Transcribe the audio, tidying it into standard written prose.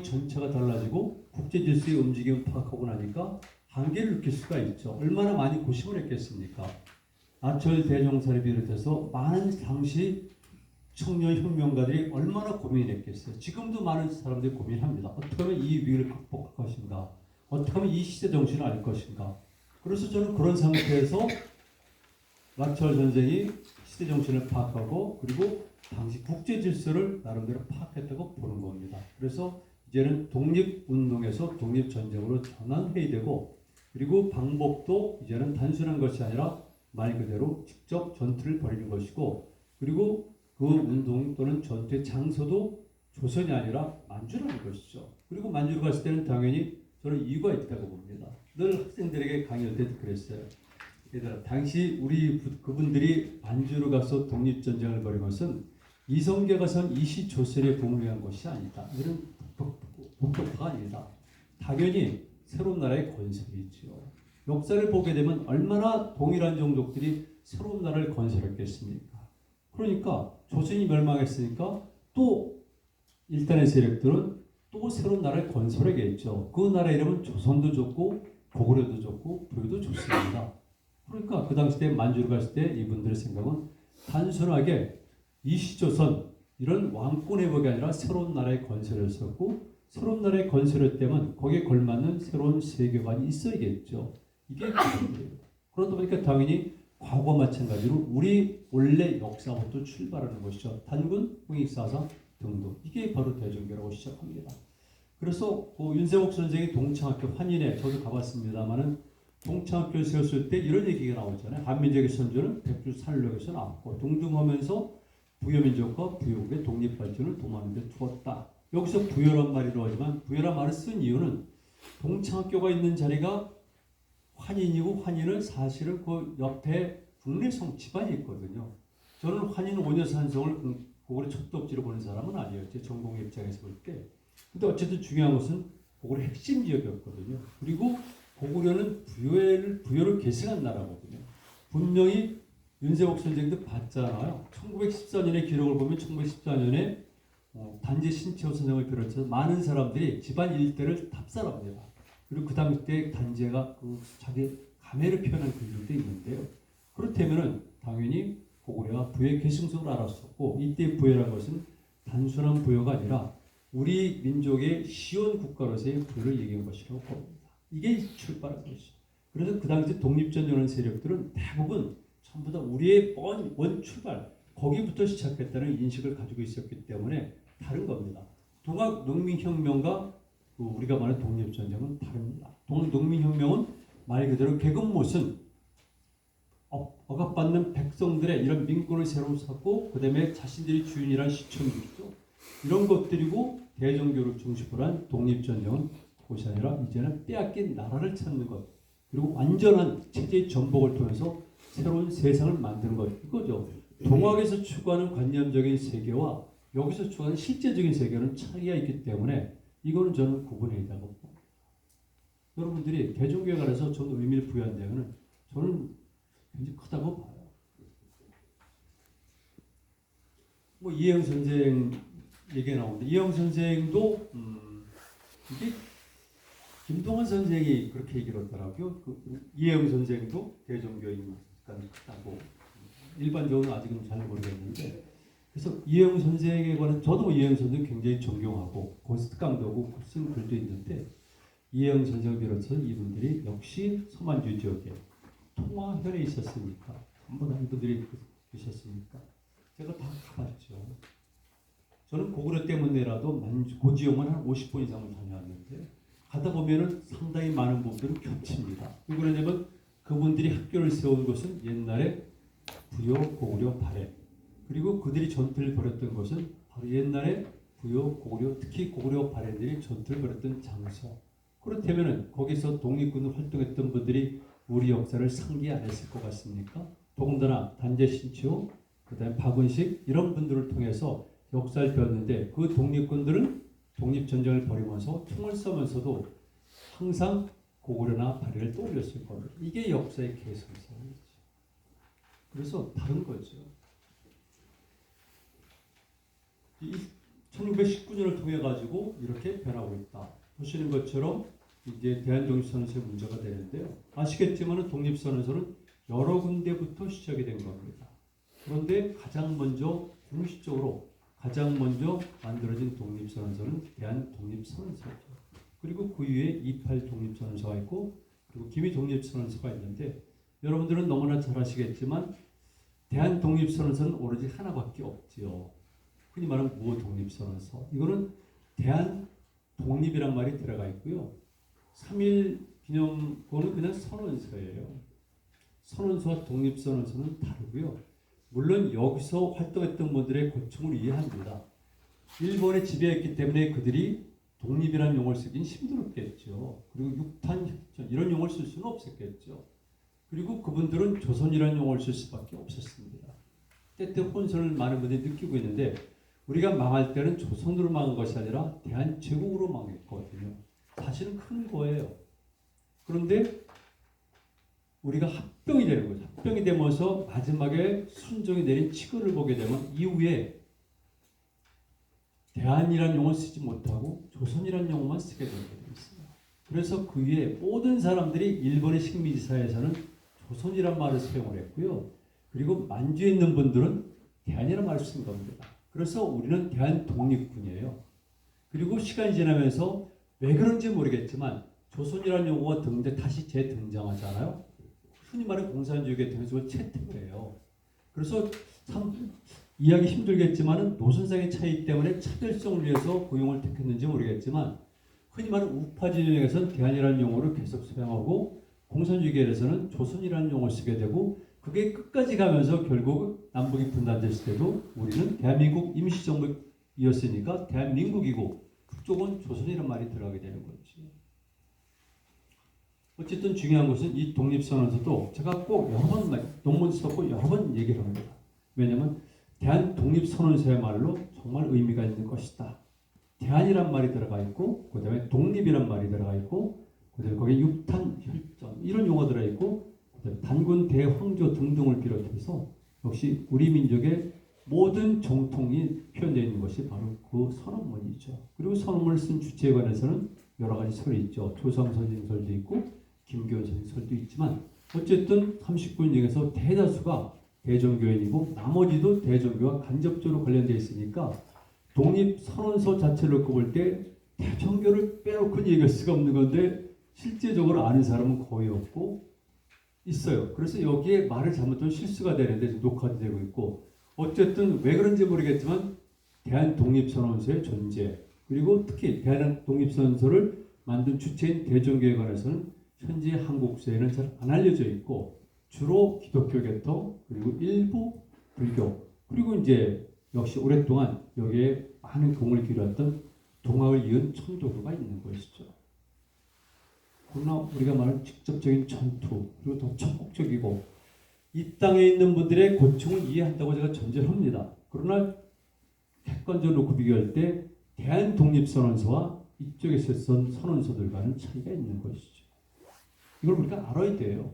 전체가 달라지고 국제 질서의 움직임을 파악하고 나니까 한계를 느낄 수가 있죠. 얼마나 많이 고심을 했겠습니까? 나철 대종사를 비롯해서 많은 당시 청년 혁명가들이 얼마나 고민했겠어요. 지금도 많은 사람들이 고민합니다. 어떻게 하면 이 위기를 극복할 것인가? 어떻게 하면 이 시대 정신을 알 것인가? 그래서 저는 그런 상태에서 나철 선생이 시대 정신을 파악하고 그리고 당시 국제 질서를 나름대로 파악했다고 보는 겁니다. 그래서 이제는 독립운동에서 독립전쟁으로 전환해야 되고 그리고 방법도 이제는 단순한 것이 아니라 말 그대로 직접 전투를 벌이는 것이고 그리고 그 운동 또는 전투의 장소도 조선이 아니라 만주라는 것이죠. 그리고 만주로 갔을 때는 당연히 저는 이유가 있다고 봅니다. 늘 학생들에게 강의할 때도 그랬어요. 얘들아, 당시 우리 그분들이 만주로 가서 독립전쟁을 벌인 것은 이성계가 선 이시조선에 복무한 것이 아니다. 이런 목표가 아니다. 당연히 새로운 나라의 건설이지요. 역사를 보게 되면 얼마나 동일한 종족들이 새로운 나라를 건설했겠습니까? 그러니까 조선이 멸망했으니까 또 일단의 세력들은 또 새로운 나라를 건설하겠죠. 그 나라 이름은 조선도 좋고 고구려도 좋고 부여도 좋습니다. 그러니까 그 당시 때 만주를 갔을 때 이분들의 생각은 단순하게 이시조선 이런 왕권 회복이 아니라 새로운 나라의 건설이었었고 새로운 나라의 건설을 때면 거기에 걸맞는 새로운 세계관이 있어야겠죠. 이게 그거예요. 그러다 보니까 당연히 과거와 마찬가지로 우리 원래 역사부터 출발하는 것이죠. 단군, 홍익사상 등등. 이게 바로 대종교라고 시작합니다. 그래서 그 윤세옥 선생이 동창학교 환인에 저도 가봤습니다만은 동창학교를 세웠을 때 이런 얘기가 나오잖아요. 한민족의 선조는 백두산록에서 나왔고 동등하면서 부여민족과 부여국의 독립발전을 도모하는 데 두었다. 여기서 부여란 말이라고 하지만 부여란 말을 쓴 이유는 동창학교가 있는 자리가 환인이고 환인은 사실은 그 옆에 국내성 집안이 있거든요. 저는 환인 원효산성을 고구려 첫 dob지로 보는 사람은 아니에요. 제 전공 입장에서 볼 때. 근데 어쨌든 중요한 것은 고구려 핵심 지역이었거든요. 그리고 고구려는 부여를 계승한 나라거든요. 분명히 윤세옥 선생도 봤잖아요. 1914년의 기록을 보면 1914년에 단지 신채호 선생을 비롯해서 많은 사람들이 집안 일대를 답살합니다. 그리고 그 당시 때 단재가 그 자기 감회를 표현한 글들도 있는데요. 그렇다면은 당연히 고구려가 부여의 계승성을 알았었고 이때 부여란 것은 단순한 부여가 아니라 우리 민족의 시원 국가로서의 부여를 얘기한 것이라고 봅니다. 이게 출발한 것이죠. 그래서 그 당시 독립전쟁하는 세력들은 대부분 전부 다 우리의 원 출발 거기부터 시작했다는 인식을 가지고 있었기 때문에 다른 겁니다. 동학 농민혁명과 우리가 말하는 독립전쟁은 다릅니다. 농민혁명은 말 그대로 개근못은 억압받는 백성들의 이런 민권을 새로 쌓고 그 다음에 자신들이 주인이란 시청이죠. 이런 것들이고 대종교를 중심으로 한 독립전쟁은 그것이 아니라 이제는 빼앗긴 나라를 찾는 것 그리고 완전한 체제의 전복을 통해서 새로운 세상을 만드는 것 이거죠. 동학에서 추구하는 관념적인 세계와 여기서 추구하는 실제적인 세계는 차이가 있기 때문에 이거는 저는 구분해야 된다고 봅니다. 여러분들이 대종교에 관해서 저는 의미를 부여한다면 저는 굉장히 크다고 봐요. 뭐 이혜영 선생 얘기가 나오는데 이혜영 선생도 이게 김동완 선생이 그렇게 얘기를 하더라고요. 이혜영 선생도 대종교인 크다고 일반적으로 아직은 잘 모르겠는데 그래서 이혜영 선생에 관한 저도 이혜영 선생 굉장히 존경하고 고스특강도 하고 쓴 글도 있는데 이혜영 선생을 비롯해서 이분들이 역시 서만주 지역에 통화현에 있었으니까 전부 다 이분들이 계셨으니까 제가 다 가봤죠. 저는 고구려 때문에라도 고지용은 한 50번 이상을 다녀왔는데 가다 보면은 상당히 많은 부분들은 겹칩니다. 왜 그러냐면 그분들이 학교를 세운 것은 옛날에 부여, 고구려, 발해 그리고 그들이 전투를 벌였던 것은 바로 옛날에 부여, 고구려, 특히 고구려 발해들이 전투를 벌였던 장소. 그렇다면 거기서 독립군을 활동했던 분들이 우리 역사를 상기 안 했을 것 같습니까? 더군다나 단재 신치호, 그다음에 박은식 이런 분들을 통해서 역사를 배웠는데 그 독립군들은 독립전쟁을 벌이면서 총을 쏘면서도 항상 고구려나 발해를 떠올렸을 겁니다. 이게 역사의 개성성이죠. 그래서 다른 거죠. 1919년을 통해 가지고 이렇게 변하고 있다. 보시는 것처럼 이제 대한독립선언서의 문제가 되는데요. 아시겠지만 독립선언서는 여러 군데부터 시작이 된 겁니다. 그런데 가장 먼저 공식적으로 가장 먼저 만들어진 독립선언서는 대한독립선언서죠. 그리고 그 위에 28 독립선언서가 있고 그리고 기미 독립선언서가 있는데 여러분들은 너무나 잘 아시겠지만 대한독립선언서는 오로지 하나밖에 없지요. 흔히 말하는 무 독립선언서. 이거는 대한독립이란 말이 들어가 있고요. 3.1 기념권은 그냥 선언서예요. 선언서와 독립선언서는 다르고요. 물론 여기서 활동했던 분들의 고충을 이해합니다. 일본에 지배했기 때문에 그들이 독립이라는 용어를 쓰긴 힘들었겠죠. 그리고 육탄 협전 이런 용어를 쓸 수는 없었겠죠. 그리고 그분들은 조선이라는 용어를 쓸 수밖에 없었습니다. 때때 혼선을 많은 분들이 느끼고 있는데 우리가 망할 때는 조선으로 망한 것이 아니라 대한제국으로 망했거든요. 사실은 큰 거예요. 그런데 우리가 합병이 되는 거죠. 합병이 되면서 마지막에 순종이 내린 치근을 보게 되면 이후에 대한이라는 용어를 쓰지 못하고 조선이라는 용어만 쓰게 되게 있어요. 그래서 그 위에 모든 사람들이 일본의 식민지사에서는 조선이라는 말을 사용을 했고요. 그리고 만주에 있는 분들은 대한이라는 말을 쓴 겁니다. 그래서 우리는 대한독립군이에요. 그리고 시간이 지나면서 왜 그런지 모르겠지만 조선이라는 용어가 다시 재등장하잖아요. 흔히 말하는 공산주의에 대해서 채택을 해요. 그래서 참 이해하기 힘들겠지만 노선상의 차이 때문에 차별성을 위해서 그 용어를 택했는지 모르겠지만 흔히 말하는 우파 진영에서는 대한이라는 용어를 계속 사용하고 공산주의계에서는 조선이라는 용어를 쓰게 되고 그게 끝까지 가면서 결국 남북이 분단됐을 때도 우리는 대한민국 임시정부였으니까 대한민국이고 그쪽은 조선이라는 말이 들어가게 되는 거죠. 어쨌든 중요한 것은 이 독립선언서도 제가 꼭 여러 번 논문 썼고 여러 번 얘기를 합니다. 왜냐하면 대한독립선언서야말로 정말 의미가 있는 것이다. 대한이란 말이 들어가 있고 그 다음에 독립이란 말이 들어가 있고 그 다음에 거기에 육탄, 혈전 이런 용어 들어있고 그 다음에 단군, 대황조 등등을 비롯해서 역시 우리 민족의 모든 정통이 표현되어 있는 것이 바로 그 선언문이죠. 그리고 선언문을 쓴 주체에 관해서는 여러 가지 설이 있죠. 조성 선생설도 있고 김교원 선생설도 있지만 어쨌든 39인 중에서 대다수가 대종교인이고 나머지도 대종교와 간접적으로 관련되어 있으니까 독립선언서 자체를 놓고 볼 때 대종교를 빼놓고는 얘기할 수가 없는 건데 실제적으로 아는 사람은 거의 없고 있어요. 그래서 여기에 말을 잘못하면 실수가 되는데 지금 녹화도 되고 있고 어쨌든 왜 그런지 모르겠지만 대한독립선언서의 존재 그리고 특히 대한독립선언서를 만든 주체인 대종교에 관해서는 현재 한국사회는 잘 안 알려져 있고 주로 기독교 계통 그리고 일부 불교 그리고 이제 역시 오랫동안 여기에 많은 공을 기울였던 동학을 이은 천도교가 있는 것이죠. 그러나 우리가 말하는 직접적인 전투 그리고 더 적극적이고 이 땅에 있는 분들의 고충을 이해한다고 제가 전제를 합니다. 그러나 객관적으로 놓고 비교할 때 대한독립선언서와 이쪽에서 쓴 선언서들과는 차이가 있는 것이죠. 이걸 우리가 알아야 돼요.